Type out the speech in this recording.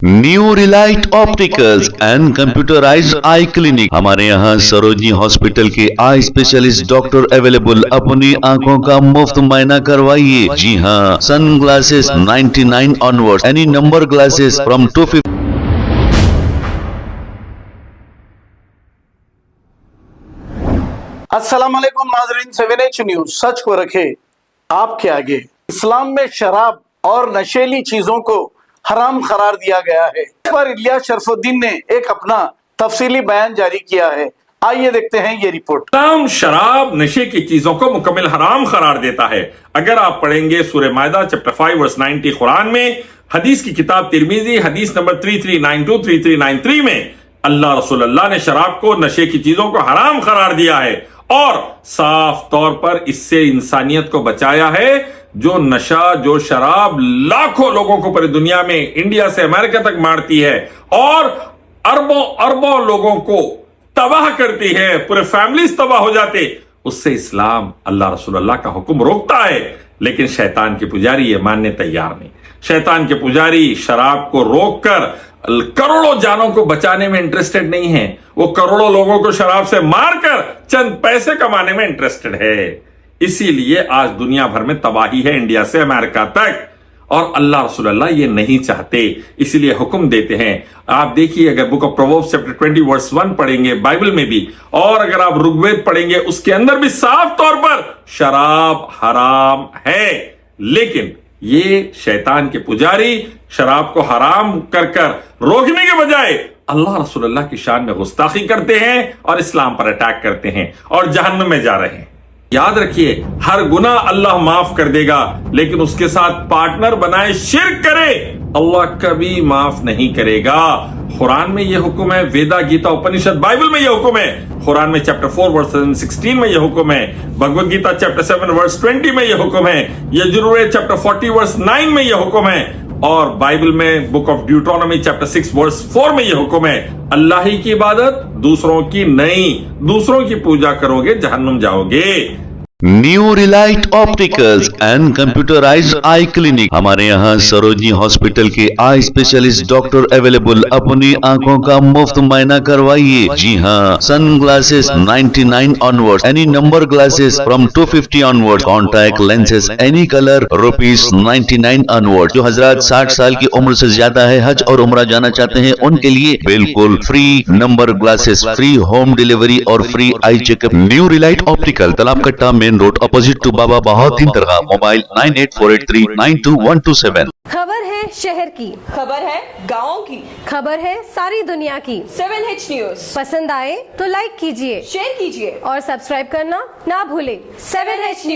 New Relight opticals and computerised I clinic. हमारे यहाँ Sarojini hospital के आई स्पेशलिस्ट डॉक्टर अवेलेबल। अपनी आंखों का मुफ्त मायना करवाइए। जी हाँ, sun glasses 99 onward, any number glasses from 250। अस्सलाम वालेकुम नाज़रीन, 7H न्यूज सच को रखे आपके आगे। इस्लाम में शराब और नशेली चीजों को हराम करार दिया गया है। इस पर इलियास शरफुद्दीन ने एक अपना तफसीली बयान जारी किया है। आइए देखते हैं ये रिपोर्ट। इस्लाम शराब नशे की चीजों को मुकम्मल हराम करार देता है। अगर आप पढ़ेंगे सूरह मायदा चैप्टर 5 वर्स 90 कुरान में, हदीस की किताब तिरमिजी हदीस नंबर 3392 3393 में अल्लाह रसूलुल्लाह ने शराब को, नशे की चीजों को हराम करार दिया है और साफ तौर पर इससे इंसानियत को बचाया है। जो नशा, जो शराब लाखों लोगों को पूरी दुनिया में, इंडिया से अमेरिका तक मारती है और अरबों अरबों लोगों को तबाह करती है, पूरे फैमिलीज तबाह हो जाते, उससे इस्लाम, अल्लाह रसूलुल्लाह का हुक्म रोकता है। लेकिन शैतान के पुजारी ये मानने तैयार नहीं। शैतान के पुजारी शराब को रोककर करोड़ों जानों को बचाने में इंटरेस्टेड नहीं है। वो करोड़ों लोगों को शराब से मारकर चंद पैसे कमाने में इंटरेस्टेड है। इसीलिए आज दुनिया भर में तबाही है, इंडिया से अमेरिका तक। और अल्लाह रसूलुल्लाह ये नहीं चाहते, इसलिए हुक्म देते हैं। आप देखिए, अगर book of proverbs chapter 20 verse 1 पढ़ेंगे बाइबल में भी, और अगर आप ऋग्वेद पढ़ेंगे उसके अंदर भी साफ तौर पर शराब हराम है। लेकिन ये शैतान के पुजारी शराब को हराम कर रोकने के बजाय अल्लाह रसूलुल्लाह की शान में गुस्ताखी करते हैं और इस्लाम पर अटैक करते हैं और जहन्नम में जा रहे हैं। याद रखिए, हर गुनाह अल्लाह माफ कर देगा, लेकिन उसके साथ पार्टनर बनाए शिर्क करे, अल्लाह कभी माफ नहीं करेगा। कुरान में यह हुक्म है, वेदा, गीता, उपनिषद, बाइबल में यह हुक्म है। कुरान में चैप्टर 4 वर्स 16 में यह हुक्म है। भगवद गीता चैप्टर 7 वर्स 20 में यह हुक्म है। यजुर्वेद चैप्टर 40 वर्स 9 में यह हुक्म है। और बाइबल में बुक ऑफ ड्यूटोनॉमी चैप्टर 6 वर्स 4 में यह हुक्म है, अल्लाह ही की इबादत, दूसरों की नहीं। दूसरों की पूजा करोगे जहन्नुम जाओगे। New Relight opticals and computerised I clinic. हमारे यहाँ सरोजनी हॉस्पिटल के आई स्पेशलिस्ट डॉक्टर अवेलेबल। अपनी आंखों का मुफ्त मायना करवाइए। जी हाँ, sun glasses 99 onward, any number glasses from 250 onward, contact lenses any colour ₹99 onward. जो हजरात 60 साल की उम्र से ज्यादा है, हज और उम्रा जाना चाहते हैं, उनके लिए बिल्कुल free number glasses, free home delivery और free eye checkup. New relight optical, Talab Katta, main road, opposite to Baba Bahauddin दरगाह। मोबाइल 9848392127। खबर है शहर की, खबर है गाँव की, खबर है सारी दुनिया की। 7H न्यूज पसंद आए तो लाइक कीजिए, शेयर कीजिए और सब्सक्राइब करना ना भूले। 7H news.